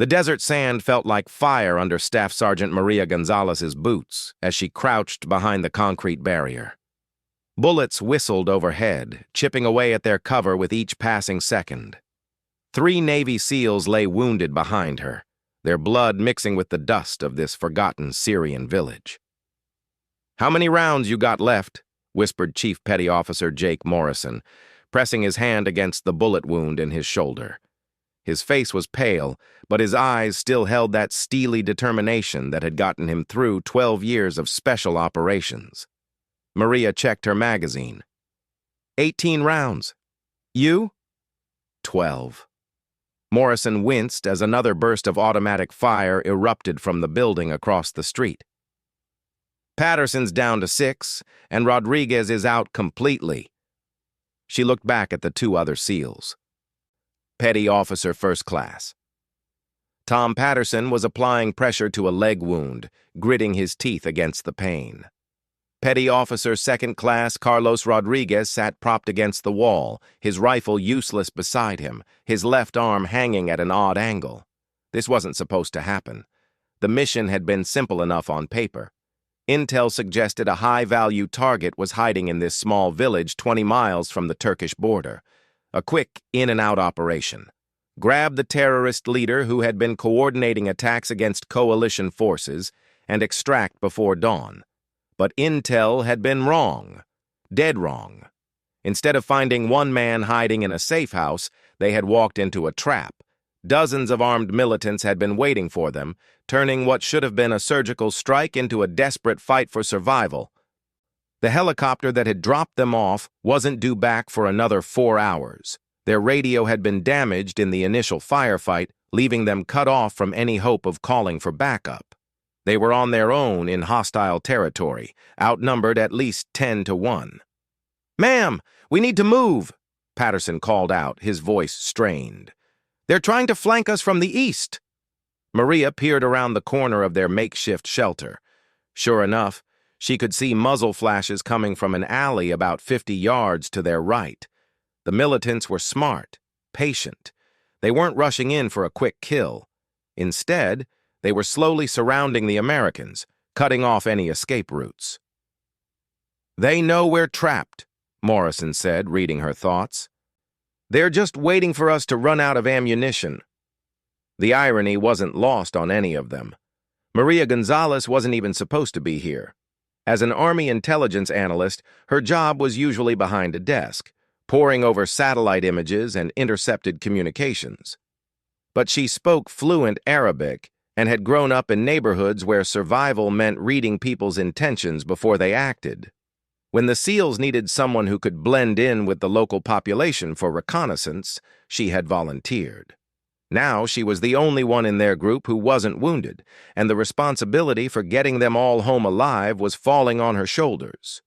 The desert sand felt like fire under Staff Sergeant Maria Gonzalez's boots as she crouched behind the concrete barrier. Bullets whistled overhead, chipping away at their cover with each passing second. 3 Navy SEALs lay wounded behind her, their blood mixing with the dust of this forgotten Syrian village. "How many rounds you got left?" whispered Chief Petty Officer Jake Morrison, pressing his hand against the bullet wound in his shoulder. His face was pale, but his eyes still held that steely determination that had gotten him through 12 years of special operations. Maria checked her magazine. 18 rounds. You? 12. Morrison winced as another burst of automatic fire erupted from the building across the street. "Patterson's down to 6, and Rodriguez is out completely." She looked back at the 2 other SEALs. Petty Officer First Class. Tom Patterson was applying pressure to a leg wound, gritting his teeth against the pain. Petty Officer Second Class Carlos Rodriguez sat propped against the wall, his rifle useless beside him, his left arm hanging at an odd angle. This wasn't supposed to happen. The mission had been simple enough on paper. Intel suggested a high-value target was hiding in this small village 20 miles from the Turkish border. A quick in-and-out operation. Grab the terrorist leader who had been coordinating attacks against coalition forces and extract before dawn. But Intel had been wrong. Dead wrong. Instead of finding one man hiding in a safe house, they had walked into a trap. Dozens of armed militants had been waiting for them, turning what should have been a surgical strike into a desperate fight for survival. The helicopter that had dropped them off wasn't due back for another 4 hours. Their radio had been damaged in the initial firefight, leaving them cut off from any hope of calling for backup. They were on their own in hostile territory, outnumbered at least 10 to 1. "Ma'am, we need to move," Patterson called out, his voice strained. "They're trying to flank us from the east." Maria peered around the corner of their makeshift shelter. Sure enough, she could see muzzle flashes coming from an alley about 50 yards to their right. The militants were smart, patient. They weren't rushing in for a quick kill. Instead, they were slowly surrounding the Americans, cutting off any escape routes. "They know we're trapped," Morrison said, reading her thoughts. "They're just waiting for us to run out of ammunition." The irony wasn't lost on any of them. Maria Gonzalez wasn't even supposed to be here. As an Army intelligence analyst, her job was usually behind a desk, poring over satellite images and intercepted communications. But she spoke fluent Arabic and had grown up in neighborhoods where survival meant reading people's intentions before they acted. When the SEALs needed someone who could blend in with the local population for reconnaissance, she had volunteered. Now she was the only one in their group who wasn't wounded, and the responsibility for getting them all home alive was falling on her shoulders.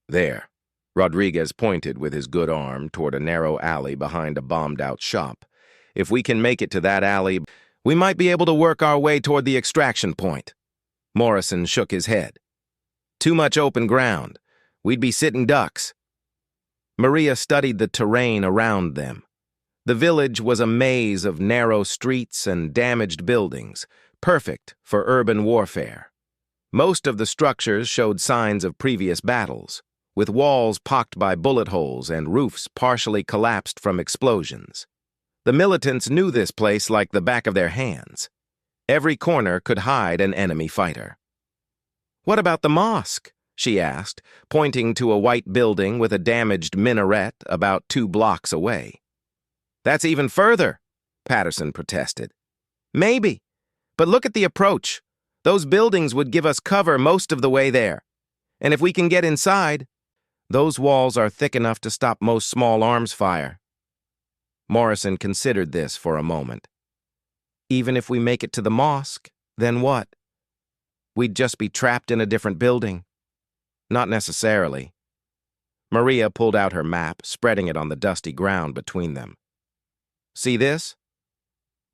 "There," Rodriguez pointed with his good arm toward a narrow alley behind a bombed-out shop. "If we can make it to that alley, we might be able to work our way toward the extraction point." Morrison shook his head. "Too much open ground. We'd be sitting ducks." Maria studied the terrain around them. The village was a maze of narrow streets and damaged buildings, perfect for urban warfare. Most of the structures showed signs of previous battles, with walls pocked by bullet holes and roofs partially collapsed from explosions. The militants knew this place like the back of their hands. Every corner could hide an enemy fighter. "What about the mosque?" she asked, pointing to a white building with a damaged minaret about 2 blocks away. "That's even further," Patterson protested. "Maybe, but look at the approach. Those buildings would give us cover most of the way there. And if we can get inside, those walls are thick enough to stop most small arms fire." Morrison considered this for a moment. "Even if we make it to the mosque, then what? We'd just be trapped in a different building." "Not necessarily." Maria pulled out her map, spreading it on the dusty ground between them. "See this?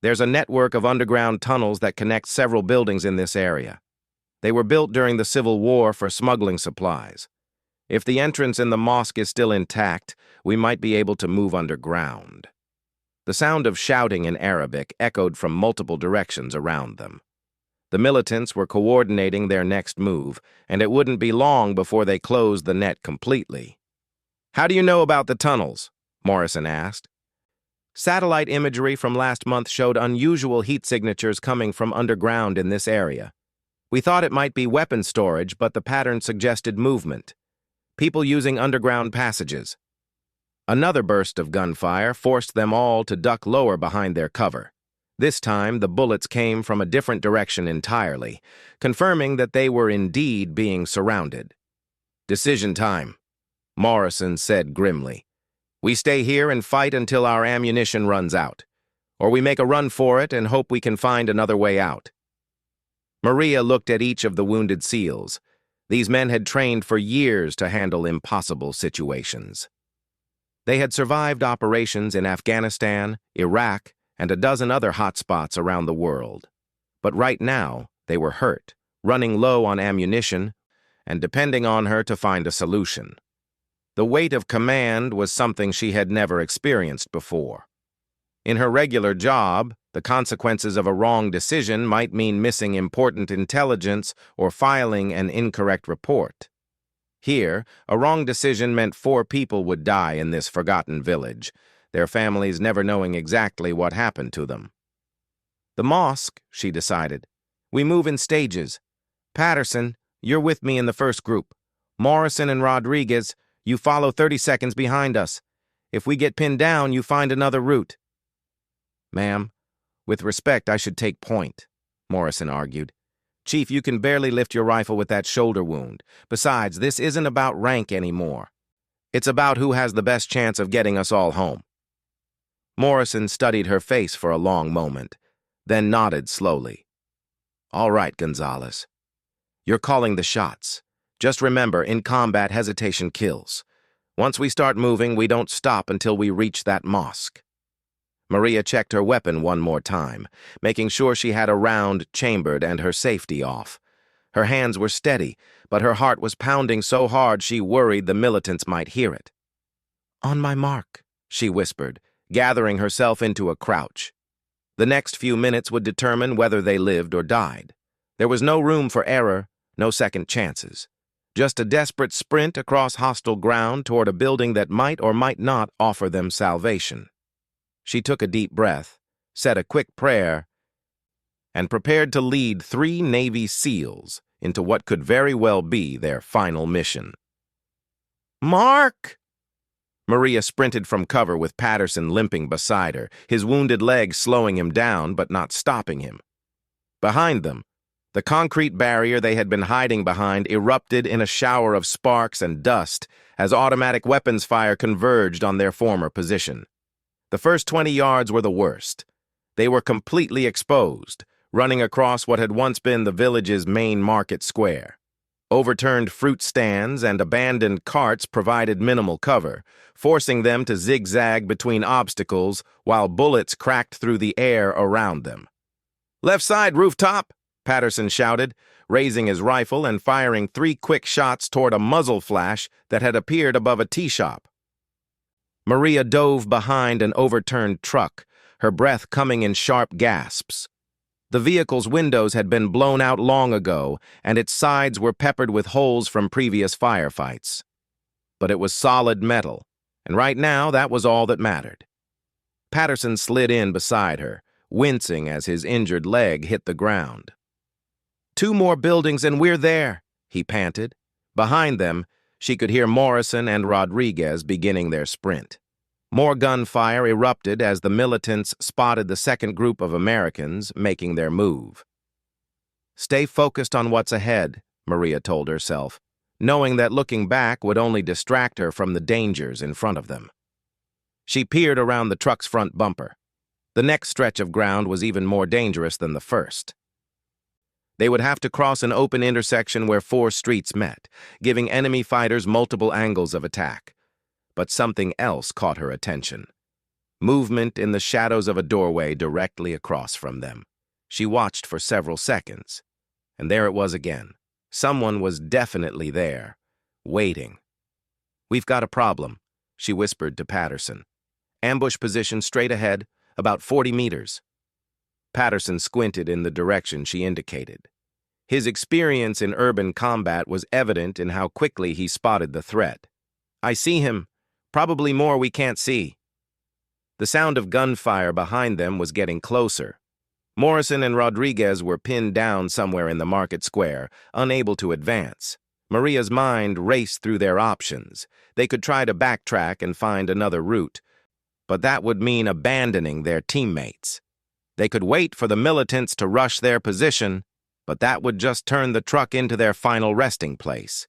There's a network of underground tunnels that connect several buildings in this area. They were built during the Civil War for smuggling supplies. If the entrance in the mosque is still intact, we might be able to move underground." The sound of shouting in Arabic echoed from multiple directions around them. The militants were coordinating their next move, and it wouldn't be long before they closed the net completely. "How do you know about the tunnels?" Morrison asked. "Satellite imagery from last month showed unusual heat signatures coming from underground in this area. We thought it might be weapon storage, but the pattern suggested movement. People using underground passages." Another burst of gunfire forced them all to duck lower behind their cover. This time, the bullets came from a different direction entirely, confirming that they were indeed being surrounded. "Decision time," Morrison said grimly. "We stay here and fight until our ammunition runs out, or we make a run for it and hope we can find another way out." Maria looked at each of the wounded SEALs. These men had trained for years to handle impossible situations. They had survived operations in Afghanistan, Iraq, and a dozen other hotspots around the world. But right now, they were hurt, running low on ammunition, and depending on her to find a solution. The weight of command was something she had never experienced before. In her regular job, the consequences of a wrong decision might mean missing important intelligence or filing an incorrect report. Here, a wrong decision meant 4 people would die in this forgotten village, their families never knowing exactly what happened to them. "The mosque," she decided. "We move in stages. Patterson, you're with me in the first group. Morrison and Rodriguez, you follow 30 seconds behind us. If we get pinned down, you find another route." "Ma'am, with respect, I should take point," Morrison argued. "Chief, you can barely lift your rifle with that shoulder wound. Besides, this isn't about rank anymore. It's about who has the best chance of getting us all home." Morrison studied her face for a long moment, then nodded slowly. "All right, Gonzalez. You're calling the shots. Just remember, in combat, hesitation kills. Once we start moving, we don't stop until we reach that mosque." Maria checked her weapon one more time, making sure she had a round chambered and her safety off. Her hands were steady, but her heart was pounding so hard she worried the militants might hear it. "On my mark," she whispered, gathering herself into a crouch. The next few minutes would determine whether they lived or died. There was no room for error, no second chances. Just a desperate sprint across hostile ground toward a building that might or might not offer them salvation. She took a deep breath, said a quick prayer, and prepared to lead 3 Navy SEALs into what could very well be their final mission. "Mark!" Maria sprinted from cover with Patterson limping beside her, his wounded leg slowing him down but not stopping him. Behind them, the concrete barrier they had been hiding behind erupted in a shower of sparks and dust as automatic weapons fire converged on their former position. The first 20 yards were the worst. They were completely exposed, running across what had once been the village's main market square. Overturned fruit stands and abandoned carts provided minimal cover, forcing them to zigzag between obstacles while bullets cracked through the air around them. "Left side, rooftop!" Patterson shouted, raising his rifle and firing 3 quick shots toward a muzzle flash that had appeared above a tea shop. Maria dove behind an overturned truck, her breath coming in sharp gasps. The vehicle's windows had been blown out long ago, and its sides were peppered with holes from previous firefights. But it was solid metal, and right now that was all that mattered. Patterson slid in beside her, wincing as his injured leg hit the ground. "2 more buildings and we're there," he panted. Behind them, she could hear Morrison and Rodriguez beginning their sprint. More gunfire erupted as the militants spotted the second group of Americans making their move. "Stay focused on what's ahead," Maria told herself, knowing that looking back would only distract her from the dangers in front of them. She peered around the truck's front bumper. The next stretch of ground was even more dangerous than the first. They would have to cross an open intersection where 4 streets met, giving enemy fighters multiple angles of attack. But something else caught her attention. Movement in the shadows of a doorway directly across from them. She watched for several seconds, and there it was again. Someone was definitely there, waiting. "We've got a problem," she whispered to Patterson. "Ambush position straight ahead, about 40 meters. Patterson squinted in the direction she indicated. His experience in urban combat was evident in how quickly he spotted the threat. "I see him. Probably more we can't see." The sound of gunfire behind them was getting closer. Morrison and Rodriguez were pinned down somewhere in the market square, unable to advance. Maria's mind raced through their options. They could try to backtrack and find another route, but that would mean abandoning their teammates. They could wait for the militants to rush their position, but that would just turn the truck into their final resting place.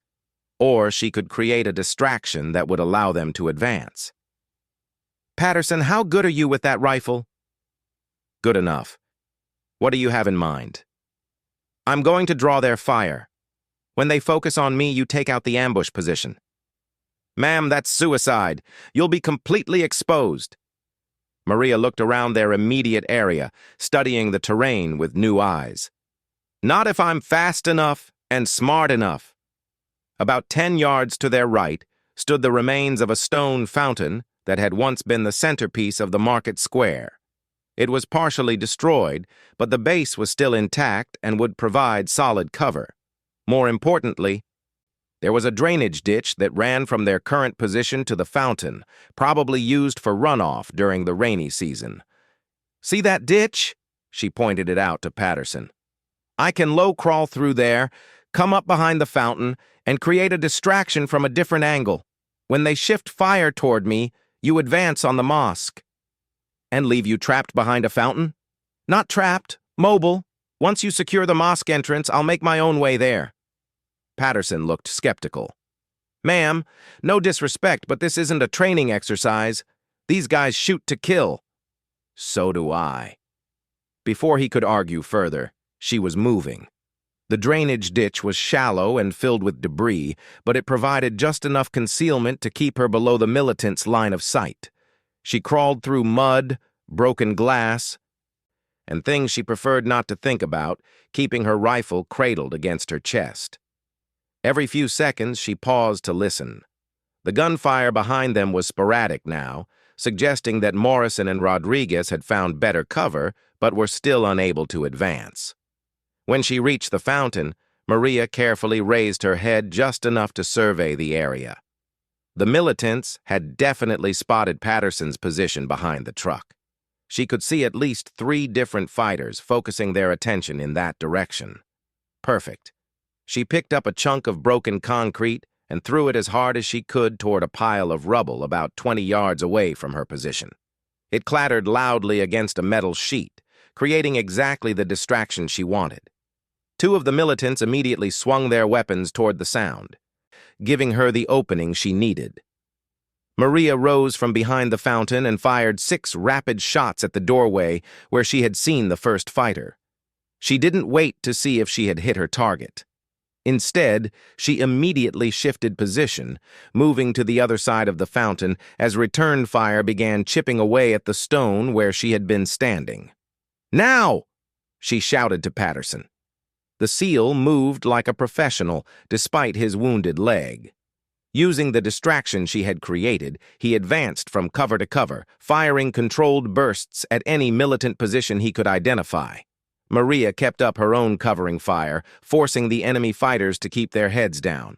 Or she could create a distraction that would allow them to advance. "Patterson, how good are you with that rifle?" "Good enough. What do you have in mind?" "I'm going to draw their fire. When they focus on me, you take out the ambush position." "Ma'am, that's suicide. You'll be completely exposed." Maria looked around their immediate area, studying the terrain with new eyes. "Not if I'm fast enough and smart enough." About 10 yards to their right stood the remains of a stone fountain that had once been the centerpiece of the market square. It was partially destroyed, but the base was still intact and would provide solid cover. More importantly, there was a drainage ditch that ran from their current position to the fountain, probably used for runoff during the rainy season. "See that ditch?" She pointed it out to Patterson. "I can low-crawl through there, come up behind the fountain, and create a distraction from a different angle. When they shift fire toward me, you advance on the mosque." "And leave you trapped behind a fountain?" "Not trapped, mobile. Once you secure the mosque entrance, I'll make my own way there." Patterson looked skeptical. "Ma'am, no disrespect, but this isn't a training exercise. These guys shoot to kill." "So do I." Before he could argue further, she was moving. The drainage ditch was shallow and filled with debris, but it provided just enough concealment to keep her below the militants' line of sight. She crawled through mud, broken glass, and things she preferred not to think about, keeping her rifle cradled against her chest. Every few seconds, she paused to listen. The gunfire behind them was sporadic now, suggesting that Morrison and Rodriguez had found better cover, but were still unable to advance. When she reached the fountain, Maria carefully raised her head just enough to survey the area. The militants had definitely spotted Patterson's position behind the truck. She could see at least 3 different fighters focusing their attention in that direction. Perfect. She picked up a chunk of broken concrete and threw it as hard as she could toward a pile of rubble about 20 yards away from her position. It clattered loudly against a metal sheet, creating exactly the distraction she wanted. 2 of the militants immediately swung their weapons toward the sound, giving her the opening she needed. Maria rose from behind the fountain and fired 6 rapid shots at the doorway where she had seen the first fighter. She didn't wait to see if she had hit her target. Instead, she immediately shifted position, moving to the other side of the fountain as return fire began chipping away at the stone where she had been standing. "Now!" she shouted to Patterson. The SEAL moved like a professional, despite his wounded leg. Using the distraction she had created, he advanced from cover to cover, firing controlled bursts at any militant position he could identify. Maria kept up her own covering fire, forcing the enemy fighters to keep their heads down.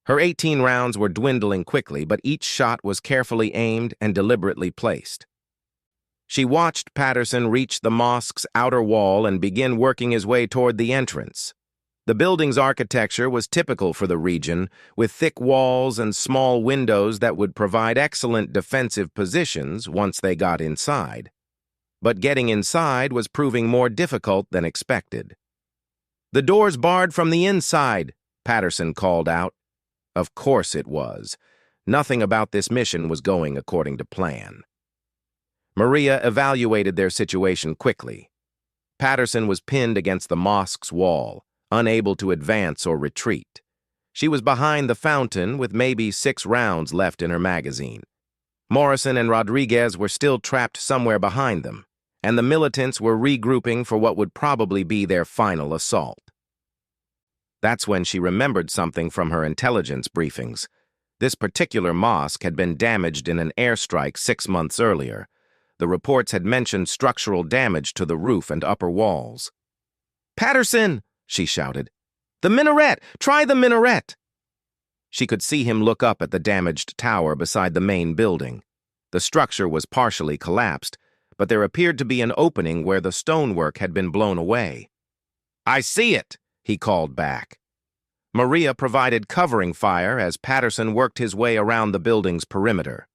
Her 18 rounds were dwindling quickly, but each shot was carefully aimed and deliberately placed. She watched Patterson reach the mosque's outer wall and begin working his way toward the entrance. The building's architecture was typical for the region, with thick walls and small windows that would provide excellent defensive positions once they got inside. But getting inside was proving more difficult than expected. "The door's barred from the inside," Patterson called out. Of course it was. Nothing about this mission was going according to plan. Maria evaluated their situation quickly. Patterson was pinned against the mosque's wall, unable to advance or retreat. She was behind the fountain with maybe 6 rounds left in her magazine. Morrison and Rodriguez were still trapped somewhere behind them, and the militants were regrouping for what would probably be their final assault. That's when she remembered something from her intelligence briefings. This particular mosque had been damaged in an airstrike 6 months earlier. The reports had mentioned structural damage to the roof and upper walls. "Patterson!" she shouted. "The minaret! Try the minaret!" She could see him look up at the damaged tower beside the main building. The structure was partially collapsed, but there appeared to be an opening where the stonework had been blown away. "I see it," he called back. Maria provided covering fire as Patterson worked his way around the building's perimeter.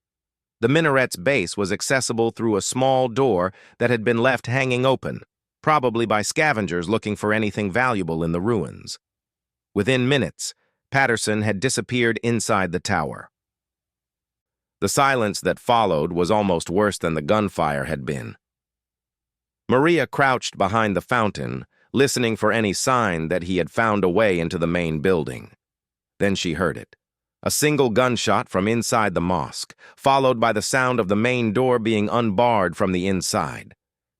The minaret's base was accessible through a small door that had been left hanging open, probably by scavengers looking for anything valuable in the ruins. Within minutes, Patterson had disappeared inside the tower. The silence that followed was almost worse than the gunfire had been. Maria crouched behind the fountain, listening for any sign that he had found a way into the main building. Then she heard it. A single gunshot from inside the mosque, followed by the sound of the main door being unbarred from the inside.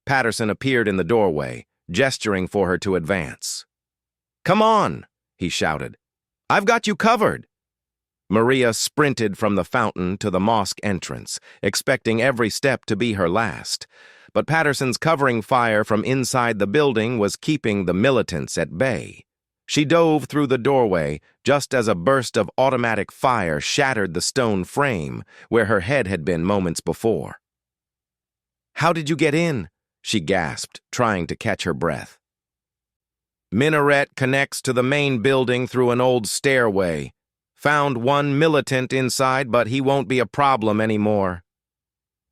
Patterson appeared in the doorway, gesturing for her to advance. "Come on," he shouted. "I've got you covered." Maria sprinted from the fountain to the mosque entrance, expecting every step to be her last. But Patterson's covering fire from inside the building was keeping the militants at bay. She dove through the doorway just as a burst of automatic fire shattered the stone frame where her head had been moments before. "How did you get in?" she gasped, trying to catch her breath. "Minaret connects to the main building through an old stairway. Found one militant inside, but he won't be a problem anymore."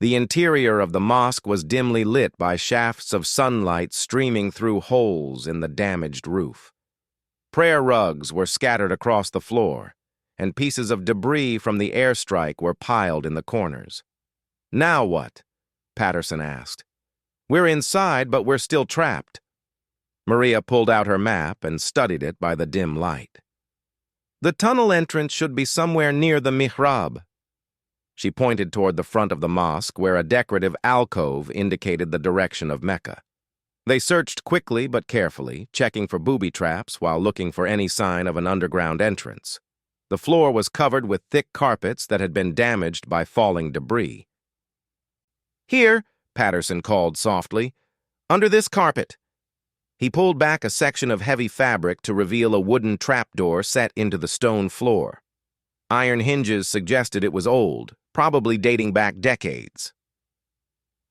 The interior of the mosque was dimly lit by shafts of sunlight streaming through holes in the damaged roof. Prayer rugs were scattered across the floor, and pieces of debris from the airstrike were piled in the corners. "Now what?" Patterson asked. "We're inside, but we're still trapped." Maria pulled out her map and studied it by the dim light. "The tunnel entrance should be somewhere near the mihrab." She pointed toward the front of the mosque where a decorative alcove indicated the direction of Mecca. They searched quickly but carefully, checking for booby traps while looking for any sign of an underground entrance. The floor was covered with thick carpets that had been damaged by falling debris. "Here," Patterson called softly, "under this carpet." He pulled back a section of heavy fabric to reveal a wooden trapdoor set into the stone floor. Iron hinges suggested it was old, probably dating back decades.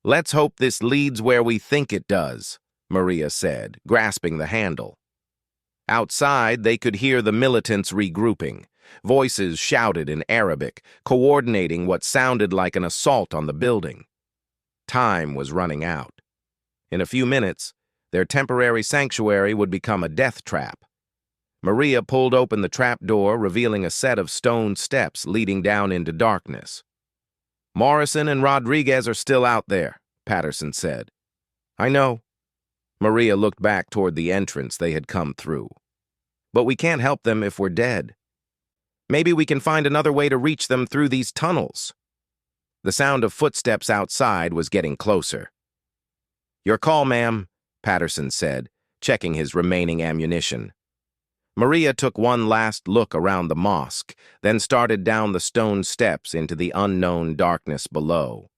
"Let's hope this leads where we think it does," Maria said, grasping the handle. Outside, they could hear the militants regrouping. Voices shouted in Arabic, coordinating what sounded like an assault on the building. Time was running out. In a few minutes, their temporary sanctuary would become a death trap. Maria pulled open the trapdoor, revealing a set of stone steps leading down into darkness. "Morrison and Rodriguez are still out there," Patterson said. "I know." Maria looked back toward the entrance they had come through. "But we can't help them if we're dead. Maybe we can find another way to reach them through these tunnels." The sound of footsteps outside was getting closer. "Your call, ma'am," Patterson said, checking his remaining ammunition. Maria took one last look around the mosque, then started down the stone steps into the unknown darkness below.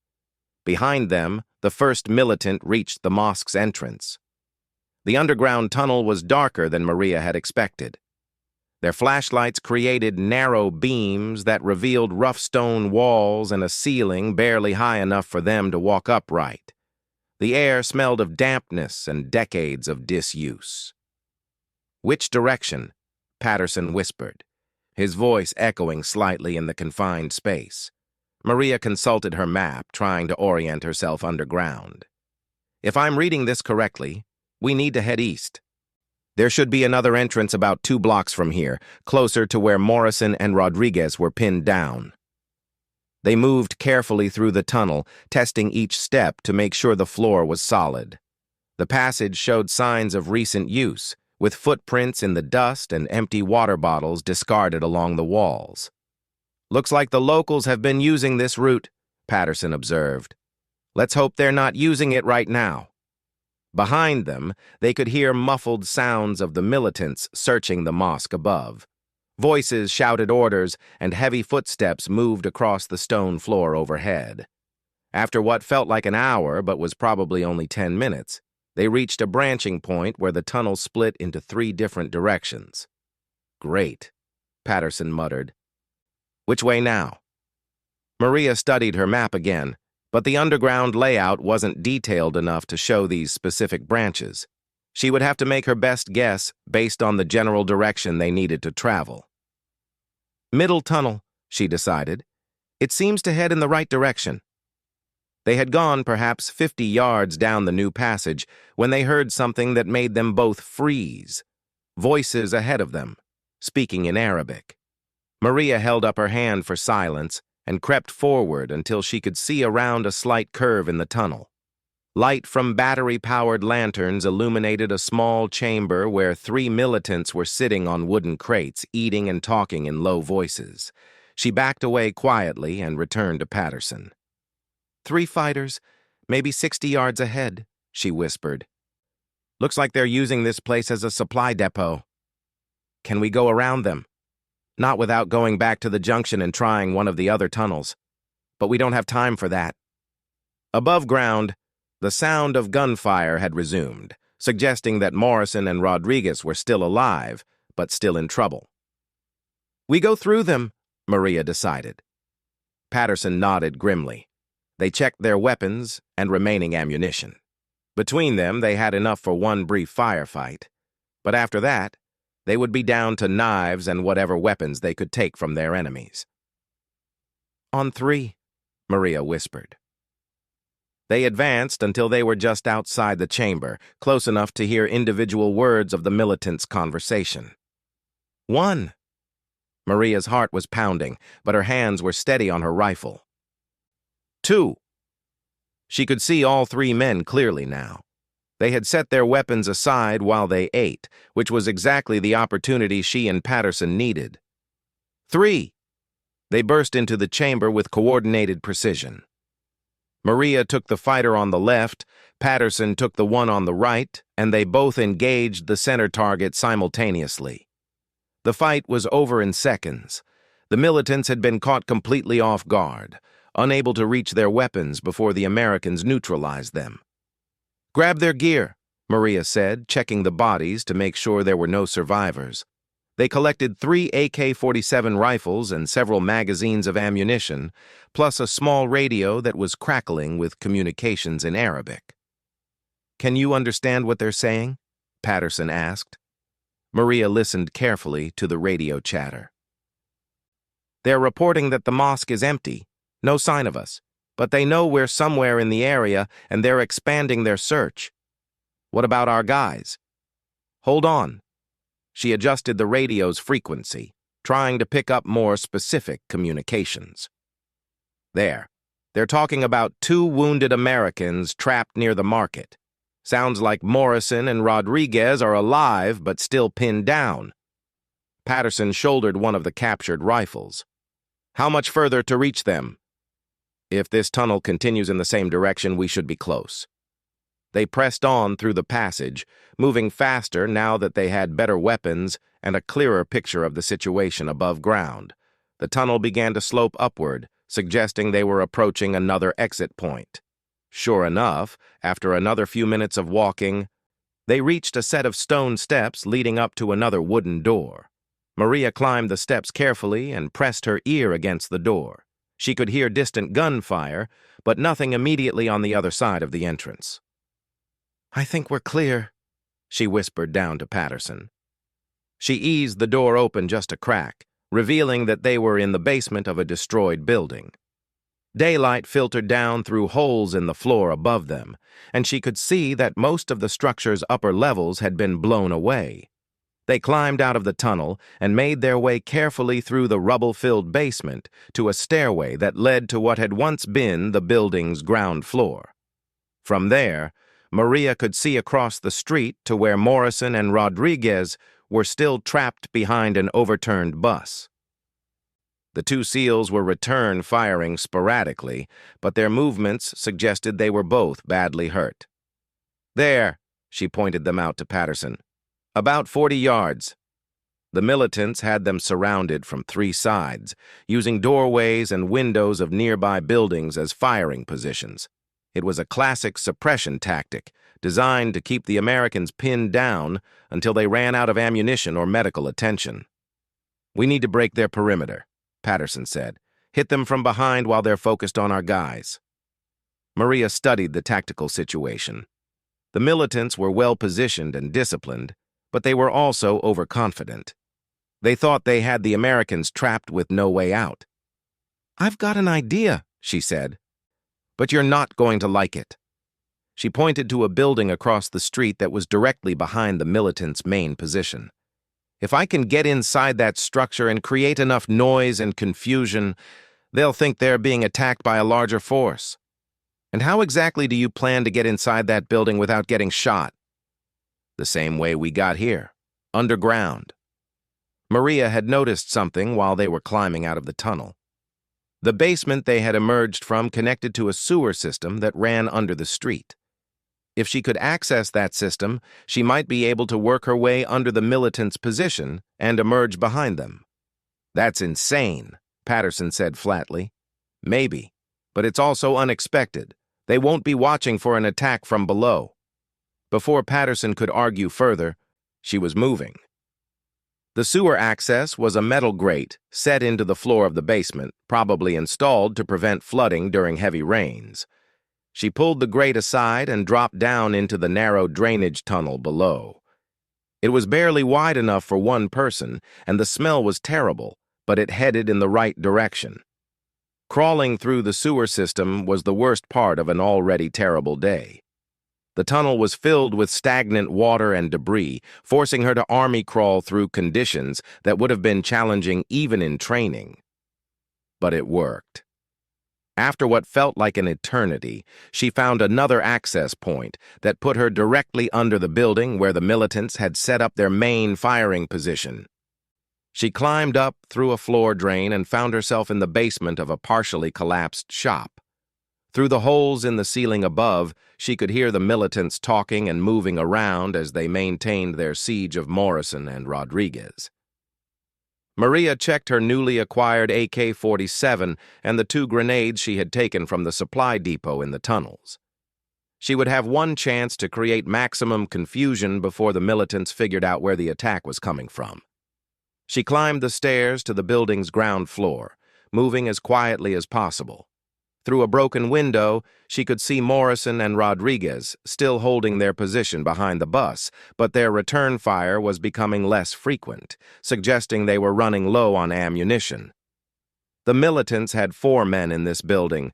Behind them, the first militant reached the mosque's entrance. The underground tunnel was darker than Maria had expected. Their flashlights created narrow beams that revealed rough stone walls and a ceiling barely high enough for them to walk upright. The air smelled of dampness and decades of disuse. "Which direction?" Patterson whispered, his voice echoing slightly in the confined space. Maria consulted her map, trying to orient herself underground. "If I'm reading this correctly, we need to head east. There should be another entrance about 2 blocks from here, closer to where Morrison and Rodriguez were pinned down." They moved carefully through the tunnel, testing each step to make sure the floor was solid. The passage showed signs of recent use, with footprints in the dust and empty water bottles discarded along the walls. "Looks like the locals have been using this route," Patterson observed. "Let's hope they're not using it right now." Behind them, they could hear muffled sounds of the militants searching the mosque above. Voices shouted orders, and heavy footsteps moved across the stone floor overhead. After what felt like an hour but was probably only 10 minutes, they reached a branching point where the tunnel split into 3 different directions. "Great," Patterson muttered. "Which way now?" Maria studied her map again, but the underground layout wasn't detailed enough to show these specific branches. She would have to make her best guess based on the general direction they needed to travel. "Middle tunnel," she decided. "It seems to head in the right direction." They had gone perhaps 50 yards down the new passage when they heard something that made them both freeze. Voices ahead of them, speaking in Arabic. Maria held up her hand for silence and crept forward until she could see around a slight curve in the tunnel. Light from battery-powered lanterns illuminated a small chamber where 3 militants were sitting on wooden crates, eating and talking in low voices. She backed away quietly and returned to Patterson. "3 fighters, maybe 60 yards ahead," she whispered. "Looks like they're using this place as a supply depot. Can we go around them? Not without going back to the junction and trying one of the other tunnels. But we don't have time for that." Above ground, the sound of gunfire had resumed, suggesting that Morrison and Rodriguez were still alive, but still in trouble. "We go through them," Maria decided. Patterson nodded grimly. They checked their weapons and remaining ammunition. Between them, they had enough for one brief firefight. But after that, they would be down to knives and whatever weapons they could take from their enemies. "On 3, Maria whispered. They advanced until they were just outside the chamber, close enough to hear individual words of the militants' conversation. 1. Maria's heart was pounding, but her hands were steady on her rifle. 2. She could see all 3 men clearly now. They had set their weapons aside while they ate, which was exactly the opportunity she and Patterson needed. 3. They burst into the chamber with coordinated precision. Maria took the fighter on the left, Patterson took the one on the right, and they both engaged the center target simultaneously. The fight was over in seconds. The militants had been caught completely off guard, unable to reach their weapons before the Americans neutralized them. "Grab their gear," Maria said, checking the bodies to make sure there were no survivors. They collected 3 AK-47 rifles and several magazines of ammunition, plus a small radio that was crackling with communications in Arabic. "Can you understand what they're saying?" Patterson asked. Maria listened carefully to the radio chatter. "They're reporting that the mosque is empty, no sign of us, but they know we're somewhere in the area and they're expanding their search. What about our guys?" "Hold on." She adjusted the radio's frequency, trying to pick up more specific communications. "There. They're talking about 2 wounded Americans trapped near the market. Sounds like Morrison and Rodriguez are alive but still pinned down." Patterson shouldered one of the captured rifles. "How much further to reach them?" "If this tunnel continues in the same direction, we should be close." They pressed on through the passage, moving faster now that they had better weapons and a clearer picture of the situation above ground. The tunnel began to slope upward, suggesting they were approaching another exit point. Sure enough, after another few minutes of walking, they reached a set of stone steps leading up to another wooden door. Maria climbed the steps carefully and pressed her ear against the door. She could hear distant gunfire, but nothing immediately on the other side of the entrance. "I think we're clear," she whispered down to Patterson. She eased the door open just a crack, revealing that they were in the basement of a destroyed building. Daylight filtered down through holes in the floor above them, and she could see that most of the structure's upper levels had been blown away. They climbed out of the tunnel and made their way carefully through the rubble-filled basement to a stairway that led to what had once been the building's ground floor. From there, Maria could see across the street to where Morrison and Rodriguez were still trapped behind an overturned bus. The 2 SEALs were return firing sporadically, but their movements suggested they were both badly hurt. "There," she pointed them out to Patterson. "About 40 yards. The militants had them surrounded from 3 sides, using doorways and windows of nearby buildings as firing positions. It was a classic suppression tactic, designed to keep the Americans pinned down until they ran out of ammunition or medical attention. "We need to break their perimeter," Patterson said. "Hit them from behind while they're focused on our guys." Maria studied the tactical situation. The militants were well-positioned and disciplined, but they were also overconfident. They thought they had the Americans trapped with no way out. "I've got an idea," she said, "but you're not going to like it." She pointed to a building across the street that was directly behind the militants' main position. "If I can get inside that structure and create enough noise and confusion, they'll think they're being attacked by a larger force." "And how exactly do you plan to get inside that building without getting shot?" "The same way we got here, underground." Maria had noticed something while they were climbing out of the tunnel. The basement they had emerged from connected to a sewer system that ran under the street. If she could access that system, she might be able to work her way under the militants' position and emerge behind them. "That's insane," Patterson said flatly. "Maybe, but it's also unexpected. They won't be watching for an attack from below." Before Patterson could argue further, she was moving. The sewer access was a metal grate set into the floor of the basement, probably installed to prevent flooding during heavy rains. She pulled the grate aside and dropped down into the narrow drainage tunnel below. It was barely wide enough for one person, and the smell was terrible, but it headed in the right direction. Crawling through the sewer system was the worst part of an already terrible day. The tunnel was filled with stagnant water and debris, forcing her to army crawl through conditions that would have been challenging even in training. But it worked. After what felt like an eternity, she found another access point that put her directly under the building where the militants had set up their main firing position. She climbed up through a floor drain and found herself in the basement of a partially collapsed shop. Through the holes in the ceiling above, she could hear the militants talking and moving around as they maintained their siege of Morrison and Rodriguez. Maria checked her newly acquired AK-47 and the 2 grenades she had taken from the supply depot in the tunnels. She would have one chance to create maximum confusion before the militants figured out where the attack was coming from. She climbed the stairs to the building's ground floor, moving as quietly as possible. Through a broken window, she could see Morrison and Rodriguez still holding their position behind the bus, but their return fire was becoming less frequent, suggesting they were running low on ammunition. The militants had 4 men in this building,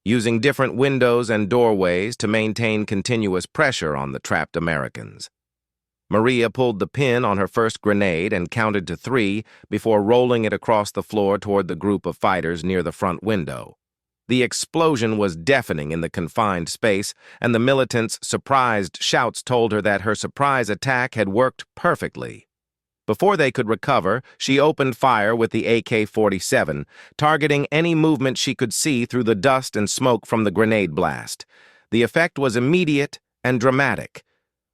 using different windows and doorways to maintain continuous pressure on the trapped Americans. Maria pulled the pin on her first grenade and counted to 3 before rolling it across the floor toward the group of fighters near the front window. The explosion was deafening in the confined space, and the militants' surprised shouts told her that her surprise attack had worked perfectly. Before they could recover, she opened fire with the AK-47, targeting any movement she could see through the dust and smoke from the grenade blast. The effect was immediate and dramatic.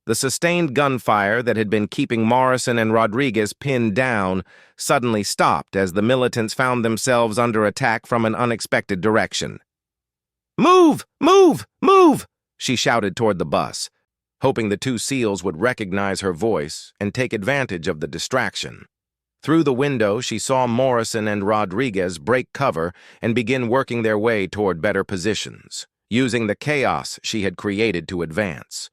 The sustained gunfire that had been keeping Morrison and Rodriguez pinned down suddenly stopped as the militants found themselves under attack from an unexpected direction. "Move! Move! Move!" she shouted toward the bus, hoping the 2 SEALs would recognize her voice and take advantage of the distraction. Through the window, she saw Morrison and Rodriguez break cover and begin working their way toward better positions, using the chaos she had created to advance.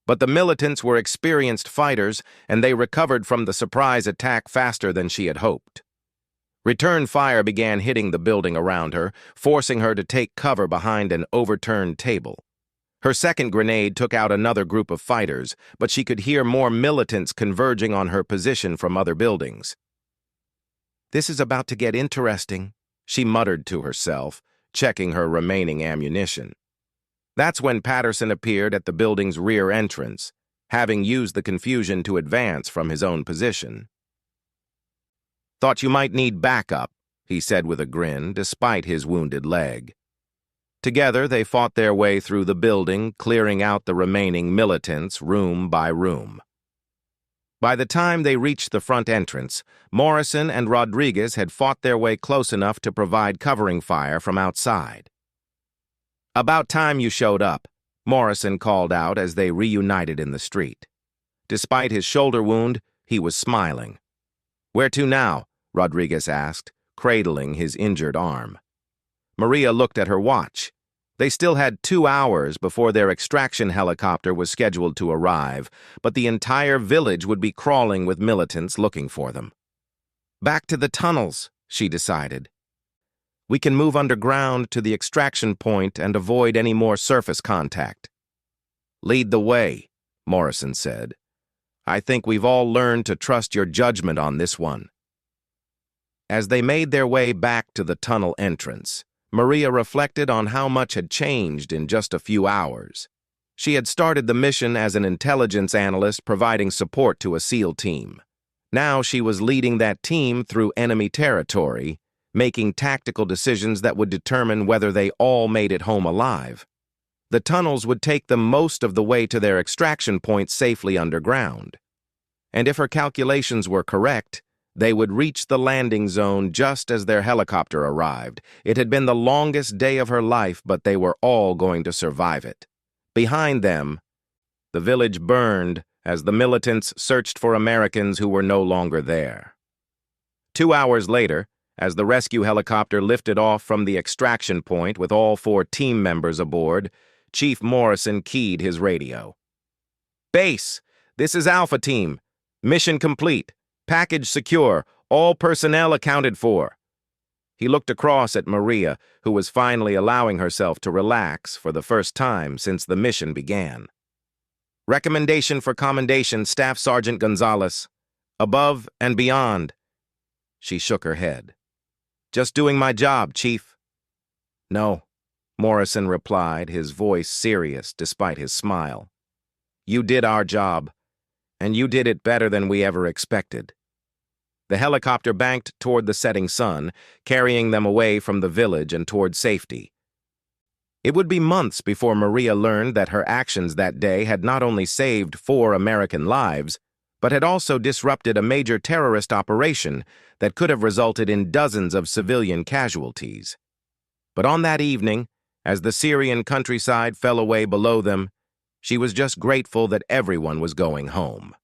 But the militants were experienced fighters, and they recovered from the surprise attack faster than she had hoped. Return fire began hitting the building around her, forcing her to take cover behind an overturned table. Her second grenade took out another group of fighters, but she could hear more militants converging on her position from other buildings. "This is about to get interesting," she muttered to herself, checking her remaining ammunition. That's when Patterson appeared at the building's rear entrance, having used the confusion to advance from his own position. "Thought you might need backup," he said with a grin, despite his wounded leg. Together, they fought their way through the building, clearing out the remaining militants room by room. By the time they reached the front entrance, Morrison and Rodriguez had fought their way close enough to provide covering fire from outside. "About time you showed up," Morrison called out as they reunited in the street. Despite his shoulder wound, he was smiling. "Where to now?" Rodriguez asked, cradling his injured arm. Maria looked at her watch. They still had 2 hours before their extraction helicopter was scheduled to arrive, but the entire village would be crawling with militants looking for them. "Back to the tunnels," she decided. "We can move underground to the extraction point and avoid any more surface contact." "Lead the way," Morrison said. "I think we've all learned to trust your judgment on this one." As they made their way back to the tunnel entrance, Maria reflected on how much had changed in just a few hours. She had started the mission as an intelligence analyst providing support to a SEAL team. Now she was leading that team through enemy territory, making tactical decisions that would determine whether they all made it home alive. The tunnels would take them most of the way to their extraction point safely underground. And if her calculations were correct, they would reach the landing zone just as their helicopter arrived. It had been the longest day of her life, but they were all going to survive it. Behind them, the village burned as the militants searched for Americans who were no longer there. 2 hours later, as the rescue helicopter lifted off from the extraction point with all 4 team members aboard, Chief Morrison keyed his radio. "Base, this is Alpha Team. Mission complete. Package secure. All personnel accounted for." He looked across at Maria, who was finally allowing herself to relax for the first time since the mission began. "Recommendation for commendation, Staff Sergeant Gonzalez. Above and beyond." She shook her head. "Just doing my job, Chief." "No," Morrison replied, his voice serious despite his smile. "You did our job, and you did it better than we ever expected." The helicopter banked toward the setting sun, carrying them away from the village and toward safety. It would be months before Maria learned that her actions that day had not only saved 4 American lives, but had also disrupted a major terrorist operation that could have resulted in dozens of civilian casualties. But on that evening, as the Syrian countryside fell away below them, she was just grateful that everyone was going home.